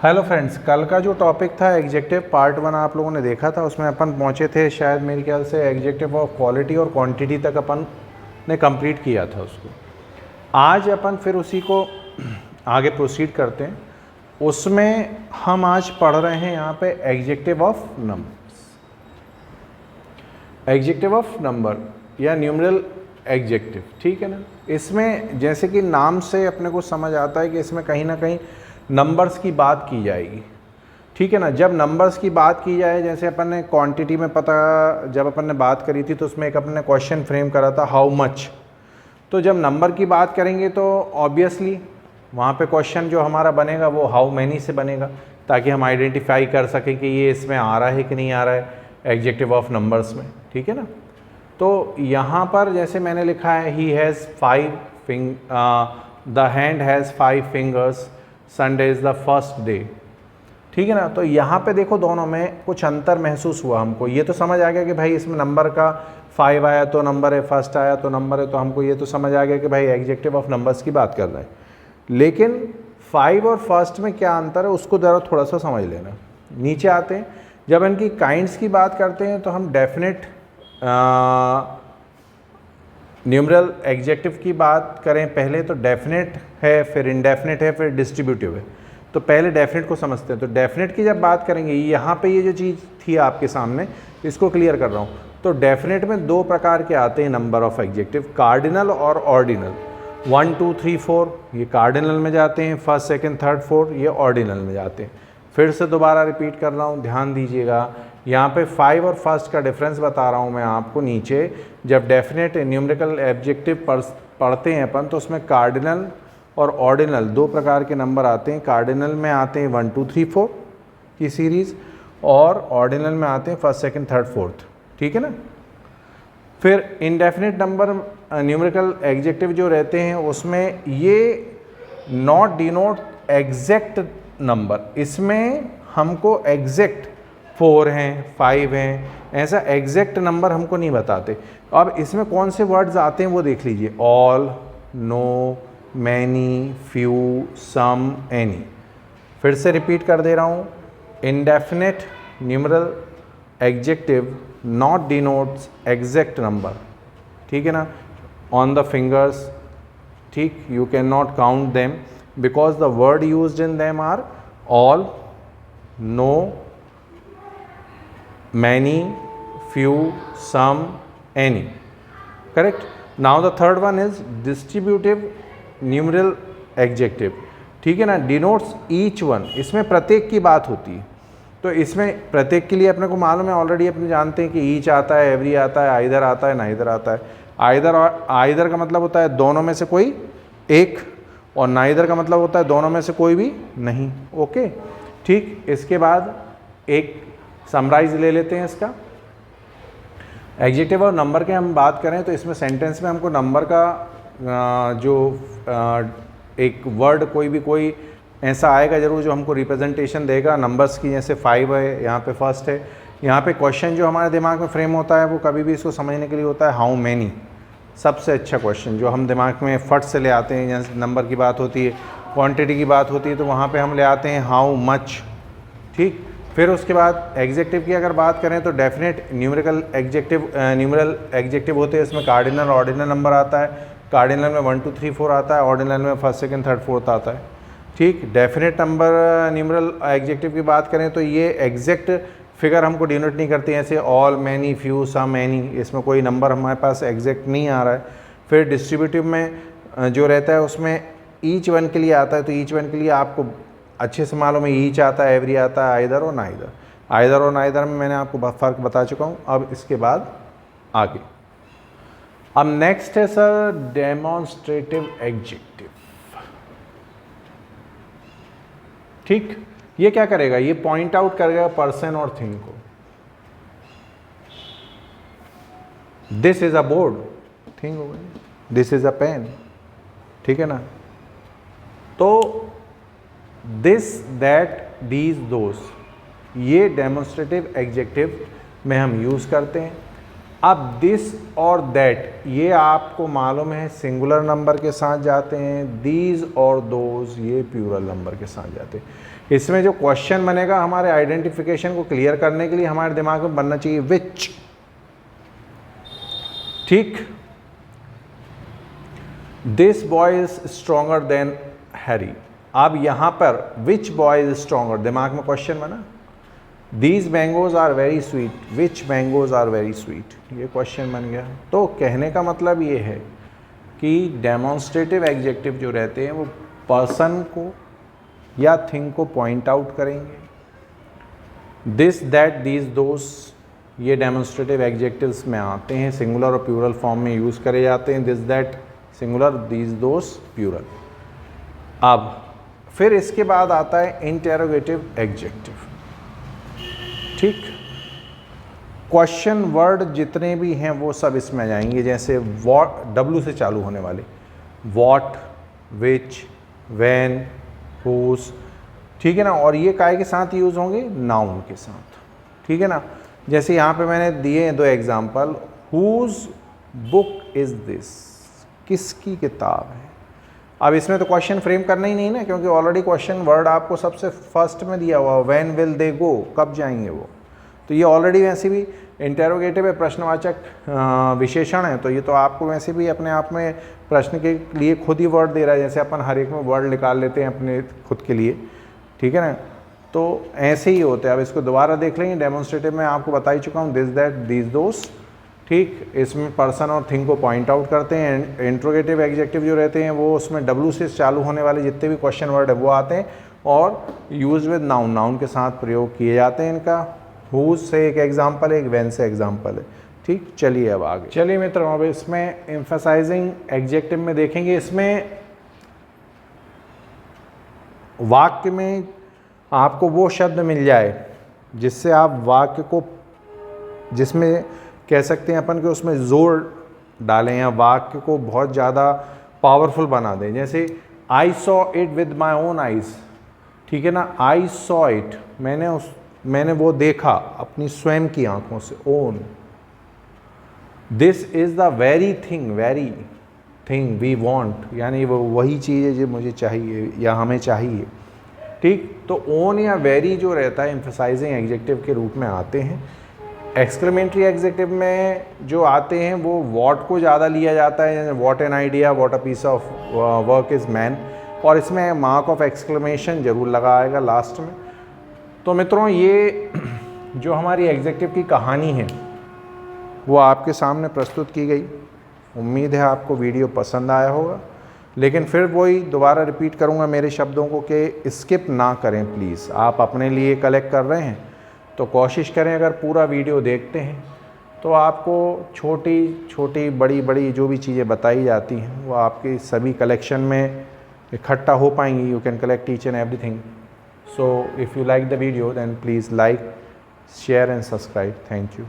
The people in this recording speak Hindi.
हेलो फ्रेंड्स, कल का जो टॉपिक था एग्जेक्टिव पार्ट 1 आप लोगों ने देखा था। उसमें अपन पहुंचे थे शायद मेरे ख्याल से एग्जेक्टिव ऑफ क्वालिटी और क्वांटिटी तक अपन ने कंप्लीट किया था उसको। आज अपन फिर उसी को आगे प्रोसीड करते हैं। उसमें हम आज पढ़ रहे हैं यहाँ पे executive of numbers, executive of number या न्यूमरल एग्जेक्टिव, ठीक है ना। इसमें जैसे कि नाम से अपने को समझ आता है कि इसमें कहीं ना कहीं नंबर्स की बात की जाएगी, ठीक है ना। जब नंबर्स की बात की जाए, जैसे अपन ने क्वांटिटी में जब अपन ने बात करी थी तो उसमें एक अपन ने क्वेश्चन फ्रेम करा था हाउ मच। तो जब नंबर की बात करेंगे तो ऑब्वियसली वहाँ पे क्वेश्चन जो हमारा बनेगा वो हाउ मैनी से बनेगा, ताकि हम आइडेंटिफाई कर सकें कि ये इसमें आ रहा है कि नहीं आ रहा है एग्जेक्टिव ऑफ नंबर्स में, ठीक है ना। तो यहाँ पर जैसे मैंने लिखा है he has 5 the hand has 5 fingers, Sunday is the first day, ठीक है ना। तो यहाँ पे देखो दोनों में कुछ अंतर महसूस हुआ हमको। ये तो समझ आ गया कि भाई इसमें नंबर का 5 आया तो नंबर है, फर्स्ट आया तो नंबर है, तो हमको ये तो समझ आ गया कि भाई एग्जेक्टिव ऑफ नंबर्स की बात कर रहे हैं। लेकिन 5 और फर्स्ट में क्या अंतर है उसको ज़रा थोड़ा सा समझ लेना। नीचे आते हैं, जब इनकी काइंड्स की बात करते हैं तो हम डेफिनेट न्यूमरल एग्जेक्टिव की बात करें पहले तो डेफिनेट है, फिर इनडेफिनेट है, फिर डिस्ट्रीब्यूटिव है। तो पहले डेफिनेट को समझते हैं। तो डेफिनेट की जब बात करेंगे, यहाँ पे ये जो चीज़ थी आपके सामने, इसको क्लियर कर रहा हूँ। तो डेफिनेट में 2 प्रकार के आते हैं नंबर ऑफ एग्जेक्टिव, कार्डिनल और ऑर्डिनल। 1 2 3 4 ये कार्डिनल में जाते हैं, फर्स्ट सेकेंड थर्ड फोर्थ ये ऑर्डिनल में जाते हैं। फिर से दोबारा रिपीट कर रहा हूँ, ध्यान दीजिएगा। यहाँ पे 5 और फर्स्ट का डिफरेंस बता रहा हूँ मैं आपको नीचे। जब डेफिनेट न्यूमेरिकल एब्जेक्टिव पढ़ते हैं अपन तो उसमें कार्डिनल और ऑर्डिनल 2 प्रकार के नंबर आते हैं। कार्डिनल में आते हैं 1 2 3 4 की सीरीज़, और ऑर्डिनल में आते हैं फर्स्ट सेकेंड थर्ड फोर्थ, ठीक है ना। फिर इनडेफिनेट नंबर न्यूमेरिकल एग्जेक्टिव जो रहते हैं उसमें ये नॉट डिनोट एग्जैक्ट नंबर, इसमें हमको एग्जैक्ट 4 हैं 5 हैं ऐसा एग्जैक्ट नंबर हमको नहीं बताते। अब इसमें कौन से वर्ड्स आते हैं वो देख लीजिए, all, no, many, few, some, any. फिर से रिपीट कर दे रहा हूँ, indefinite numeral adjective not denotes exact number, ठीक है ना। ऑन द फिंगर्स, ठीक, you can not count them because the word used in them are all, no, many, few, some, any, correct. Now the third one is distributive numeral adjective, ठीक है ना, denotes each one, इसमें प्रत्येक की बात होती है। तो इसमें प्रत्येक के लिए अपने को मालूम है ऑलरेडी, अपने जानते हैं कि ईच आता है, एवरी आता है, आइदर आता है, नाइदर आता है। आइदर का मतलब होता है दोनों में से कोई एक, और नाइदर का मतलब होता है दोनों में से कोई भी नहीं, ओके, ठीक। इसके बाद एक समराइज ले लेते हैं इसका। एग्जेक्टिव और नंबर के हम बात करें तो इसमें सेंटेंस में हमको नंबर का जो एक वर्ड कोई ऐसा आएगा जरूर जो हमको रिप्रेजेंटेशन देगा नंबर्स की। जैसे 5 है, यहाँ पे फर्स्ट है। यहाँ पे क्वेश्चन जो हमारे दिमाग में फ्रेम होता है वो कभी भी इसको समझने के लिए होता है हाउ मैनी। सबसे अच्छा क्वेश्चन जो हम दिमाग में फट से ले आते हैं, जैसे नंबर की बात होती है, क्वान्टिटी की बात होती है, तो वहाँ पर हम ले आते हैं हाउ मच, ठीक। फिर उसके बाद एग्जेक्टिव की अगर बात करें तो definite numerical executive numeral executive होते हैं। इसमें कार्डिनल ऑर्डिनल नंबर आता है। कार्डिनल में 1 2 3 4 आता है, ऑर्डिनल में फर्स्ट सेकंड थर्ड फोर्थ आता है, ठीक। डेफिनेट नंबर न्यूमरल एग्जेक्टिव की बात करें तो ये एग्जैक्ट फिगर हमको डिनोट नहीं करती हैं, ऐसे all, many, few, some, any, इसमें कोई नंबर हमारे पास एग्जैक्ट नहीं आ रहा है। फिर डिस्ट्रीब्यूटिव में जो रहता है उसमें ईच वन के लिए आता है। तो ईच वन के लिए आपको अच्छे से मालूम है, ईच आता है, एवरी आता है, आइदर और नाइदर। आइदर और नाइदर में मैंने आपको फ़र्क बता चुका हूँ। अब इसके बाद आगे, अब नेक्स्ट है सर डेमोन्स्ट्रेटिव एग्जेक्टिव, ठीक। ये क्या करेगा, ये पॉइंट आउट करेगा पर्सन और थिंग को। This is a board, thing हो गई, दिस इज अ पेन, ठीक है ना। तो दिस, दैट, दीज, दोस, ये डेमोन्स्ट्रेटिव एग्जेक्टिव में हम यूज़ करते हैं। अब दिस और दैट ये आपको मालूम है सिंगुलर नंबर के साथ जाते हैं, दीज और दोज ये प्लूरल नंबर के साथ जाते हैं। इसमें जो क्वेश्चन बनेगा हमारे आइडेंटिफिकेशन को क्लियर करने के लिए हमारे दिमाग में बनना चाहिए विच। ठीक, this boy is stronger than Harry. अब यहां पर विच बॉय इज स्ट्रॉन्गर, दिमाग में क्वेश्चन बना। These mangoes are very sweet, which mangoes are very sweet, ये क्वेश्चन बन गया। तो कहने का मतलब ये है कि डेमोन्स्ट्रेटिव एडजेक्टिव जो रहते हैं वो पर्सन को या थिंग को पॉइंट आउट करेंगे। दिस, दैट, दीज, दोस ये डेमोन्स्ट्रेटिव एडजेक्टिव्स में आते हैं, सिंगुलर और प्लूरल फॉर्म में यूज़ करे जाते हैं। This, that singular, these, those plural. अब फिर इसके बाद आता है इंटेरोगेटिव एडजेक्टिव। ठीक, क्वेश्चन वर्ड जितने भी हैं वो सब इसमें आ जाएंगे, जैसे वॉट, डब्ल्यू से चालू होने वाले, वॉट, विच, व्हेन, हुज, ठीक है ना। और ये काय के साथ यूज़ होंगे, नाउन के साथ, ठीक है ना। जैसे यहाँ पे मैंने दिए दो example, whose book is this, किसकी किताब है। अब इसमें तो क्वेश्चन फ्रेम करना ही नहीं ना, क्योंकि ऑलरेडी क्वेश्चन वर्ड आपको सबसे फर्स्ट में दिया हुआ, व्हेन विल दे गो, कब जाएंगे वो। तो ये ऑलरेडी वैसे भी इंटेरोगेटिव है, प्रश्नवाचक विशेषण है, तो ये तो आपको वैसे भी अपने आप में प्रश्न के लिए खुद ही वर्ड दे रहा है, जैसे अपन हर एक में वर्ड निकाल लेते हैं अपने खुद के लिए, ठीक है ना। तो ऐसे ही होते हैं। अब इसको दोबारा देख लेंगे, डेमोन्स्ट्रेटिव में आपको बता ही चुका हूँ, दिस, दैट, दीज, दोस। ठीक, इसमें पर्सन और थिंग को पॉइंट आउट करते हैं। इंट्रोगेटिव एडजेक्टिव जो रहते हैं वो उसमें डब्ल्यू से चालू होने वाले जितने भी क्वेश्चन वर्ड है वो आते हैं और यूज विद नाउन, नाउन के साथ प्रयोग किए जाते हैं इनका। हुज से एक एग्जाम्पल है, एक व्हेन से एग्जाम्पल है। ठीक, चलिए अब आगे चलिए मित्रों, अब इसमें एम्फसाइजिंग एडजेक्टिव में देखेंगे। इसमें वाक्य में आपको वो शब्द मिल जाए जिससे आप वाक्य को, जिसमें कह सकते हैं अपन कि उसमें जोर डालें या वाक्य को बहुत ज़्यादा पावरफुल बना दें। जैसे I saw it with my own eyes, ठीक है ना। आई सॉ इट, मैंने वो देखा अपनी स्वयं की आंखों से, own. This is the very thing we want, यानी वो वही चीज़ है जो मुझे चाहिए या हमें चाहिए। ठीक, तो ओन या वेरी जो रहता है एम्फसाइजिंग एडजेक्टिव के रूप में आते हैं। एक्सक्लेमेटरी एडजेक्टिव में जो आते हैं वो वॉट को ज़्यादा लिया जाता है, जैसे what an idea, what a piece of work is man, और इसमें मार्क ऑफ एक्सक्लेमेशन जरूर लगाएगा लास्ट में। तो मित्रों, ये जो हमारी एडजेक्टिव की कहानी है वो आपके सामने प्रस्तुत की गई। उम्मीद है आपको वीडियो पसंद आया होगा, लेकिन फिर वही दोबारा रिपीट करूँगा मेरे शब्दों को कि स्किप ना करें प्लीज़। आप अपने लिए कलेक्ट कर रहे हैं तो कोशिश करें, अगर पूरा वीडियो देखते हैं तो आपको छोटी छोटी बड़ी बड़ी जो भी चीज़ें बताई जाती हैं वो आपके सभी कलेक्शन में इकट्ठा हो पाएंगी। You can collect each and everything. So if you like the video then please like, share and subscribe. Thank you.